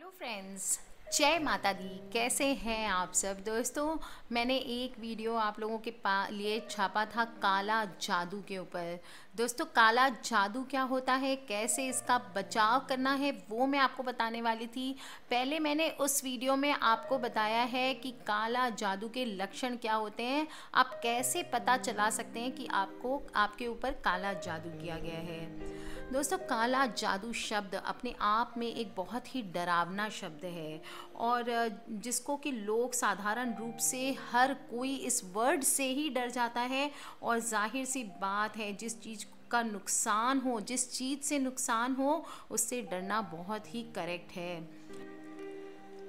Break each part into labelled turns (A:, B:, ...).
A: Hello friends, जय माता दी। कैसे हैं आप सब दोस्तों। मैंने एक वीडियो आप लोगों के लिए छापा था काला जादू के ऊपर। दोस्तों, काला जादू क्या होता है, कैसे इसका बचाव करना है, वो मैं आपको बताने वाली थी। पहले मैंने उस वीडियो में आपको बताया है कि काला जादू के लक्षण क्या होते हैं, आप कैसे पता चला सकते हैं कि आपके ऊपर काला जादू किया गया है। दोस्तों, काला जादू शब्द अपने आप में एक बहुत ही डरावना शब्द है और जिसको कि लोग साधारण रूप से हर कोई इस वर्ड से ही डर जाता है। और जाहिर सी बात है, जिस चीज़ का नुकसान हो, जिस चीज़ से नुकसान हो, उससे डरना बहुत ही करेक्ट है।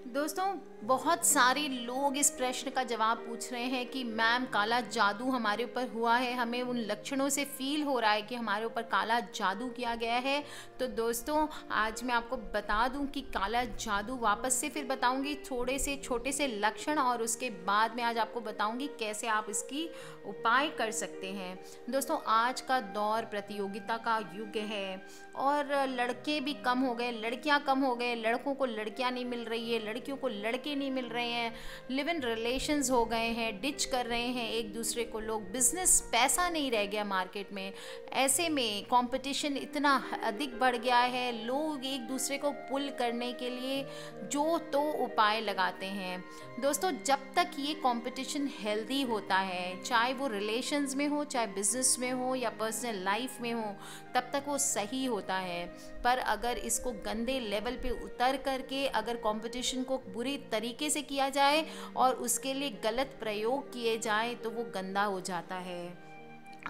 A: दोस्तों, बहुत सारे लोग इस प्रश्न का जवाब पूछ रहे हैं कि मैम, काला जादू हमारे ऊपर हुआ है, हमें उन लक्षणों से फील हो रहा है कि हमारे ऊपर काला जादू किया गया है। तो दोस्तों, आज मैं आपको बता दूं कि काला जादू, वापस से फिर बताऊंगी थोड़े से छोटे से लक्षण, और उसके बाद में आज आपको बताऊंगी कैसे आप इसकी उपाय कर सकते हैं। दोस्तों, आज का दौर प्रतियोगिता का युग है और लड़के भी कम हो गए, लड़कियां कम हो गए, लड़कों को लड़कियां नहीं मिल रही है, लड़कियों को लड़के नहीं मिल रहे हैं, लिव इन रिलेशंस हो गए हैं, डिच कर रहे हैं एक दूसरे को लोग, बिजनेस, पैसा नहीं रह गया मार्केट में। ऐसे में कंपटीशन इतना अधिक बढ़ गया है, लोग एक दूसरे को पुल करने के लिए जो तो उपाय लगाते हैं। दोस्तों, जब तक ये कंपटीशन हेल्दी होता है, चाहे वो रिलेशंस में हो, चाहे बिजनेस में हो या पर्सनल लाइफ में हो, तब तक वो सही होता है। पर अगर इसको गंदे लेवल पे उतर करके अगर कंपटीशन को बुरी तरीके से किया जाए और उसके लिए गलत प्रयोग किए जाए, तो वो गंदा हो जाता है,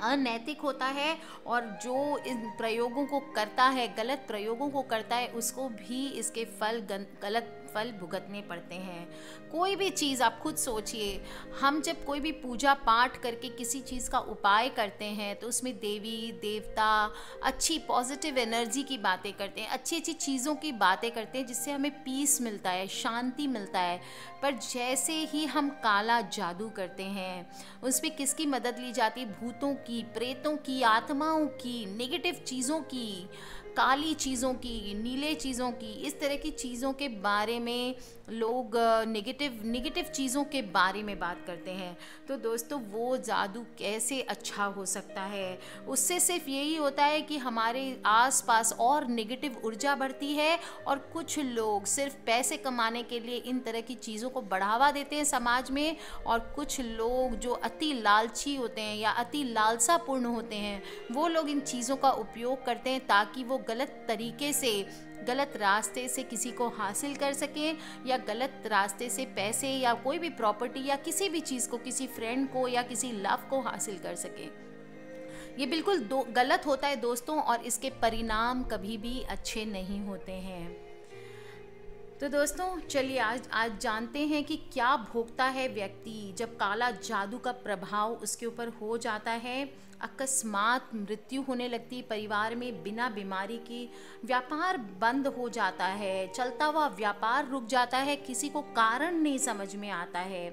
A: अनैतिक होता है। और जो इन प्रयोगों को करता है, गलत प्रयोगों को करता है, उसको भी इसके गलत फल भुगतने पड़ते हैं। कोई भी चीज़ आप खुद सोचिए, हम जब कोई भी पूजा पाठ करके किसी चीज़ का उपाय करते हैं तो उसमें देवी देवता, अच्छी पॉजिटिव एनर्जी की बातें करते हैं, अच्छी अच्छी चीज़ों की बातें करते हैं, जिससे हमें पीस मिलता है, शांति मिलता है। पर जैसे ही हम काला जादू करते हैं, उसमें किसकी मदद ली जाती है? भूतों की, प्रेतों की, आत्माओं की, नेगेटिव चीज़ों की, काली चीज़ों की, नीले चीज़ों की, इस तरह की चीज़ों के बारे में लोग नेगेटिव चीज़ों के बारे में बात करते हैं। तो दोस्तों, वो जादू कैसे अच्छा हो सकता है? उससे सिर्फ यही होता है कि हमारे आसपास और नेगेटिव ऊर्जा बढ़ती है और कुछ लोग सिर्फ पैसे कमाने के लिए इन तरह की चीज़ों को बढ़ावा देते हैं समाज में। और कुछ लोग जो अति लालची होते हैं या अति लालसापूर्ण होते हैं, वो लोग इन चीज़ों का उपयोग करते हैं ताकि वो गलत तरीके से, गलत रास्ते से किसी को हासिल कर सकें, या गलत रास्ते से पैसे या कोई भी प्रॉपर्टी या किसी भी चीज़ को, किसी फ्रेंड को या किसी लव को हासिल कर सकें। ये बिल्कुल गलत होता है दोस्तों, और इसके परिणाम कभी भी अच्छे नहीं होते हैं। तो दोस्तों, चलिए आज जानते हैं कि क्या भोगता है व्यक्ति जब काला जादू का प्रभाव उसके ऊपर हो जाता है। अकस्मात मृत्यु होने लगती है परिवार में बिना बीमारी की, व्यापार बंद हो जाता है, चलता हुआ व्यापार रुक जाता है, किसी को कारण नहीं समझ में आता है।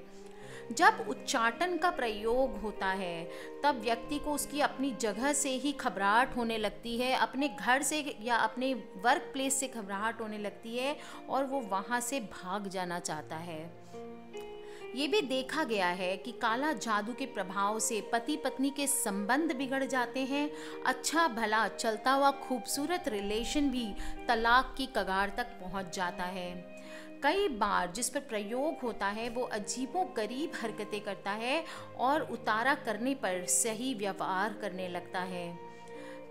A: जब उच्चाटन का प्रयोग होता है, तब व्यक्ति को उसकी अपनी जगह से ही घबराहट होने लगती है, अपने घर से या अपने वर्क प्लेस से घबराहट होने लगती है और वो वहाँ से भाग जाना चाहता है। ये भी देखा गया है कि काला जादू के प्रभाव से पति पत्नी के संबंध बिगड़ जाते हैं। अच्छा भला चलता हुआ खूबसूरत रिलेशन भी तलाक की कगार तक पहुंच जाता है। कई बार जिस पर प्रयोग होता है वो अजीबोगरीब हरकतें करता है और उतारा करने पर सही व्यवहार करने लगता है।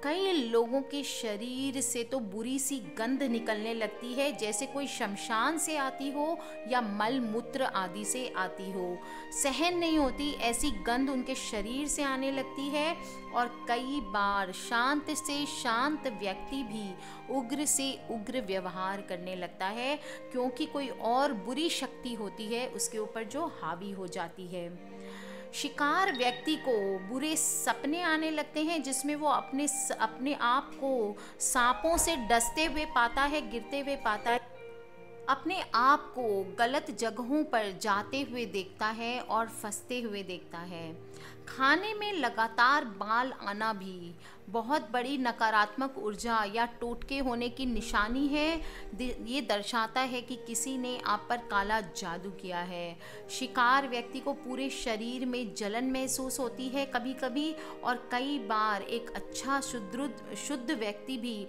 A: कई लोगों के शरीर से तो बुरी सी गंध निकलने लगती है, जैसे कोई शमशान से आती हो या मल मूत्र आदि से आती हो। सहन नहीं होती ऐसी गंध उनके शरीर से आने लगती है। और कई बार शांत से शांत व्यक्ति भी उग्र से उग्र व्यवहार करने लगता है, क्योंकि कोई और बुरी शक्ति होती है उसके ऊपर जो हावी हो जाती है। शिकार व्यक्ति को बुरे सपने आने लगते हैं, जिसमें वो अपने आप को सांपों से डसते हुए पाता है, गिरते हुए पाता है। अपने आप को गलत जगहों पर जाते हुए देखता है और फंसते हुए देखता है। खाने में लगातार बाल आना भी बहुत बड़ी नकारात्मक ऊर्जा या टोटके होने की निशानी है। ये दर्शाता है कि किसी ने आप पर काला जादू किया है। शिकार व्यक्ति को पूरे शरीर में जलन महसूस होती है कभी कभी, और कई बार एक अच्छा शुद्ध व्यक्ति भी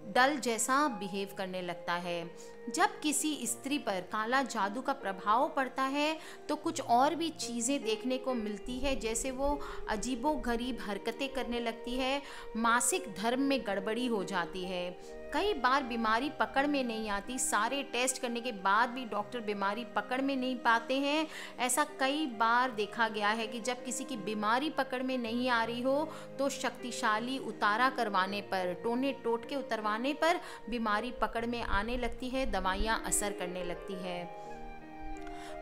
A: डल जैसा बिहेव करने लगता है। जब किसी स्त्री पर काला जादू का प्रभाव पड़ता है तो कुछ और भी चीज़ें देखने को मिलती है, जैसे वो अजीबोगरीब हरकतें करने लगती है, मासिक धर्म में गड़बड़ी हो जाती है, कई बार बीमारी पकड़ में नहीं आती, सारे टेस्ट करने के बाद भी डॉक्टर बीमारी पकड़ में नहीं पाते हैं। ऐसा कई बार देखा गया है कि जब किसी की बीमारी पकड़ में नहीं आ रही हो तो शक्तिशाली उतारा करवाने पर, टोने टोटके उतरवाने पर बीमारी पकड़ में आने लगती है, दवाइयाँ असर करने लगती है।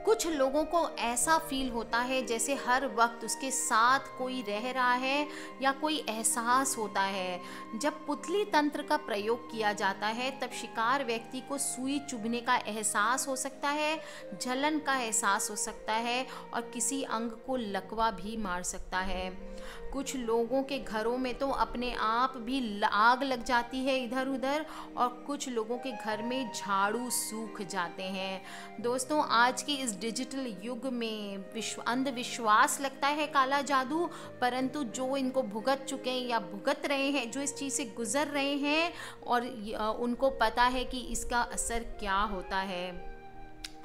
A: कुछ लोगों को ऐसा फील होता है जैसे हर वक्त उसके साथ कोई रह रहा है या कोई एहसास होता है। जब पुतली तंत्र का प्रयोग किया जाता है तब शिकार व्यक्ति को सुई चुभने का एहसास हो सकता है, जलन का एहसास हो सकता है और किसी अंग को लकवा भी मार सकता है। कुछ लोगों के घरों में तो अपने आप भी आग लग जाती है इधर उधर, और कुछ लोगों के घर में झाड़ू सूख जाते हैं। दोस्तों, आज की इस डिजिटल युग में अंधविश्वास लगता है काला जादू, परंतु जो इनको भुगत चुके हैं या भुगत रहे हैं, जो इस चीज़ से गुजर रहे हैं और उनको पता है कि इसका असर क्या होता है।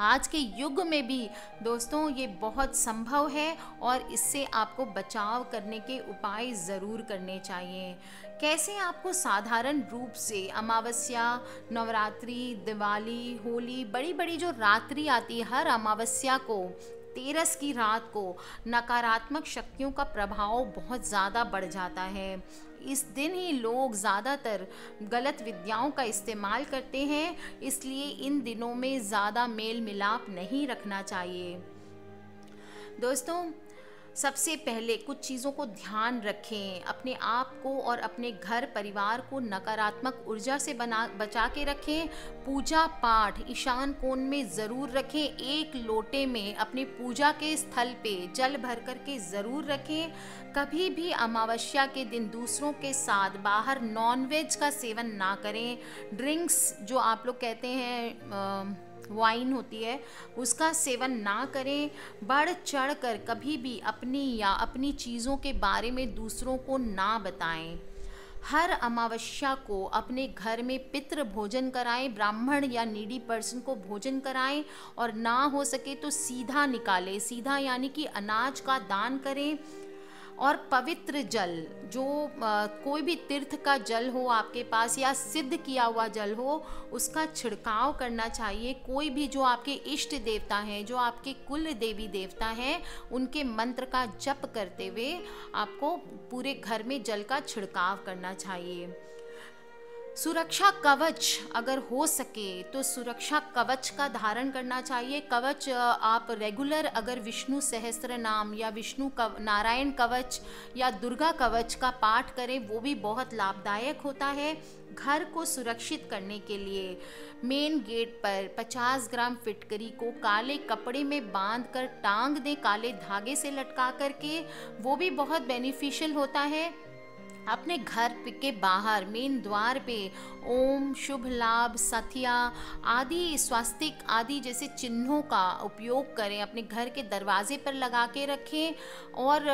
A: आज के युग में भी दोस्तों ये बहुत संभव है और इससे आपको बचाव करने के उपाय ज़रूर करने चाहिए। कैसे आपको साधारण रूप से अमावस्या, नवरात्रि, दिवाली, होली, बड़ी बड़ी जो रात्रि आती है हर अमावस्या को, तेरस की रात को नकारात्मक शक्तियों का प्रभाव बहुत ज़्यादा बढ़ जाता है। इस दिन ही लोग ज़्यादातर गलत विद्याओं का इस्तेमाल करते हैं, इसलिए इन दिनों में ज़्यादा मेल मिलाप नहीं रखना चाहिए। दोस्तों, सबसे पहले कुछ चीज़ों को ध्यान रखें, अपने आप को और अपने घर परिवार को नकारात्मक ऊर्जा से बचा के रखें। पूजा पाठ ईशान कोण में ज़रूर रखें। एक लोटे में अपनी पूजा के स्थल पे जल भर कर के ज़रूर रखें। कभी भी अमावस्या के दिन दूसरों के साथ बाहर नॉनवेज का सेवन ना करें। ड्रिंक्स जो आप लोग कहते हैं वाइन होती है, उसका सेवन ना करें। बढ़ चढ़ कर कभी भी अपनी या अपनी चीज़ों के बारे में दूसरों को ना बताएं। हर अमावस्या को अपने घर में पितृ भोजन कराएं, ब्राह्मण या नीडी पर्सन को भोजन कराएं, और ना हो सके तो सीधा निकालें। सीधा यानी कि अनाज का दान करें। और पवित्र जल, जो कोई भी तीर्थ का जल हो आपके पास या सिद्ध किया हुआ जल हो, उसका छिड़काव करना चाहिए। कोई भी जो आपके इष्ट देवता हैं, जो आपके कुल देवी देवता हैं, उनके मंत्र का जप करते हुए आपको पूरे घर में जल का छिड़काव करना चाहिए। सुरक्षा कवच, अगर हो सके तो सुरक्षा कवच का धारण करना चाहिए। कवच आप रेगुलर अगर विष्णु सहस्त्र नाम या नारायण कवच या दुर्गा कवच का पाठ करें, वो भी बहुत लाभदायक होता है। घर को सुरक्षित करने के लिए मेन गेट पर 50 ग्राम फिटकरी को काले कपड़े में बांध कर टांग दें, काले धागे से लटका करके, वो भी बहुत बेनिफिशियल होता है। अपने घर के बाहर मेन द्वार पे ओम, शुभ लाभ, सथिया आदि, स्वास्तिक आदि जैसे चिन्हों का उपयोग करें, अपने घर के दरवाजे पर लगा के रखें। और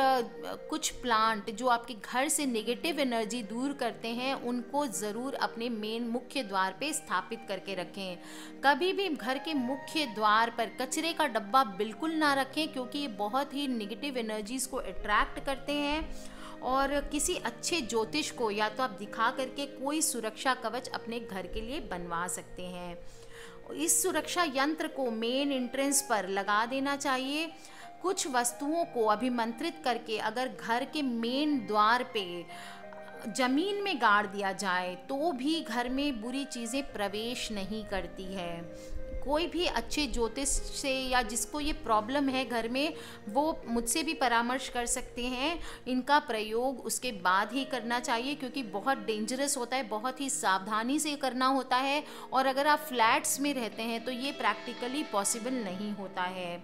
A: कुछ प्लांट जो आपके घर से नेगेटिव एनर्जी दूर करते हैं, उनको ज़रूर अपने मेन मुख्य द्वार पे स्थापित करके रखें। कभी भी घर के मुख्य द्वार पर कचरे का डब्बा बिल्कुल ना रखें, क्योंकि ये बहुत ही नेगेटिव एनर्जीज़ को अट्रैक्ट करते हैं। और किसी अच्छे ज्योतिष को या तो आप दिखा करके कोई सुरक्षा कवच अपने घर के लिए बनवा सकते हैं। इस सुरक्षा यंत्र को मेन एंट्रेंस पर लगा देना चाहिए। कुछ वस्तुओं को अभिमंत्रित करके अगर घर के मेन द्वार पे जमीन में गाड़ दिया जाए तो भी घर में बुरी चीज़ें प्रवेश नहीं करती है। कोई भी अच्छे ज्योतिष से या जिसको ये प्रॉब्लम है घर में, वो मुझसे भी परामर्श कर सकते हैं। इनका प्रयोग उसके बाद ही करना चाहिए, क्योंकि बहुत डेंजरस होता है, बहुत ही सावधानी से करना होता है। और अगर आप फ्लैट्स में रहते हैं तो ये प्रैक्टिकली पॉसिबल नहीं होता है।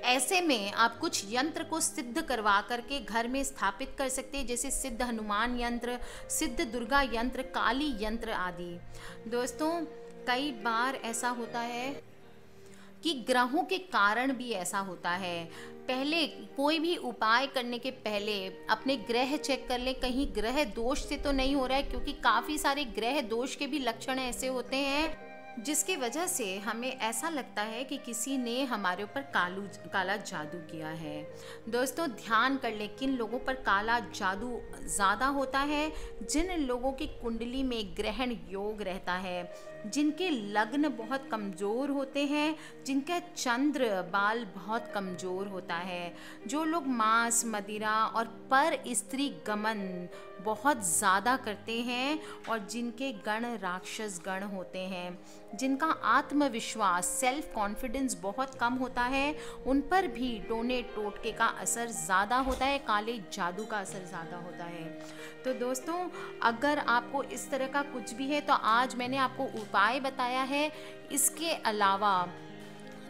A: ऐसे में आप कुछ यंत्र को सिद्ध करवा करके घर में स्थापित कर सकते हैं, जैसे सिद्ध हनुमान यंत्र, सिद्ध दुर्गा यंत्र, काली यंत्र आदि। दोस्तों, कई बार ऐसा होता है कि ग्रहों के कारण भी ऐसा होता है। पहले कोई भी उपाय करने के पहले अपने ग्रह चेक कर लें, कहीं ग्रह दोष से तो नहीं हो रहा है, क्योंकि काफ़ी सारे ग्रह दोष के भी लक्षण ऐसे होते हैं जिसकी वजह से हमें ऐसा लगता है कि किसी ने हमारे ऊपर काला जादू किया है। दोस्तों, ध्यान कर लें किन लोगों पर काला जादू ज़्यादा होता है। जिन लोगों की कुंडली में ग्रहण योग रहता है, जिनके लग्न बहुत कमज़ोर होते हैं, जिनका चंद्र बाल बहुत कमज़ोर होता है, जो लोग मांस, मदिरा और पर स्त्री गमन बहुत ज़्यादा करते हैं, और जिनके गण राक्षस गण होते हैं, जिनका आत्मविश्वास, सेल्फ कॉन्फिडेंस बहुत कम होता है, उन पर भी टोने टोटके का असर ज़्यादा होता है, काले जादू का असर ज़्यादा होता है। तो दोस्तों, अगर आपको इस तरह का कुछ भी है तो आज मैंने आपको उपाय बताया है। इसके अलावा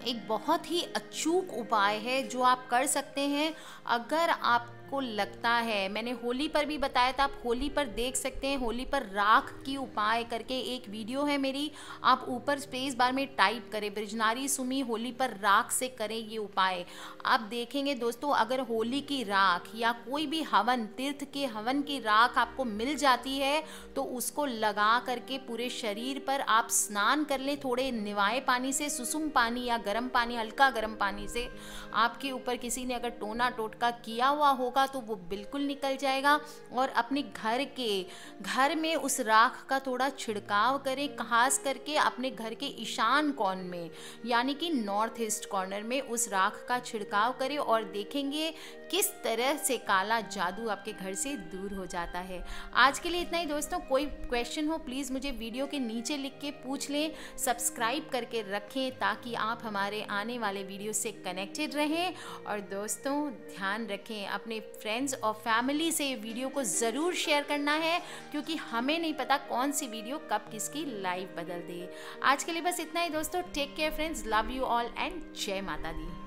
A: एक बहुत ही अचूक उपाय है जो आप कर सकते हैं। अगर आपको लगता है, मैंने होली पर भी बताया था, आप होली पर देख सकते हैं। होली पर राख की उपाय करके एक वीडियो है मेरी, आप ऊपर स्पेस बार में टाइप करें, बृजनारी सुमी होली पर राख से करें ये उपाय। आप देखेंगे दोस्तों, अगर होली की राख या कोई भी हवन, तीर्थ के हवन की राख आपको मिल जाती है तो उसको लगा करके पूरे शरीर पर आप स्नान कर लें, थोड़े निवाए पानी से, सुसुम पानी या गर्म पानी, हल्का गर्म पानी से। आपके ऊपर किसी ने अगर टोना टोटका किया हुआ होगा तो वो बिल्कुल निकल जाएगा। और अपने घर में उस राख का थोड़ा छिड़काव करें, खास करके अपने घर के ईशान कोण में, यानी कि नॉर्थ ईस्ट कॉर्नर में उस राख का छिड़काव करें, और देखेंगे किस तरह से काला जादू आपके घर से दूर हो जाता है। आज के लिए इतना ही दोस्तों। कोई क्वेश्चन हो प्लीज़ मुझे वीडियो के नीचे लिख के पूछ लें। सब्सक्राइब करके रखें ताकि आप हमारे आने वाले वीडियो से कनेक्टेड रहें। और दोस्तों, ध्यान रखें, अपने फ्रेंड्स और फैमिली से वीडियो को ज़रूर शेयर करना है, क्योंकि हमें नहीं पता कौन सी वीडियो कब किसकी लाइफ बदल दे। आज के लिए बस इतना ही दोस्तों। Take care friends, love you all and जय माता दी।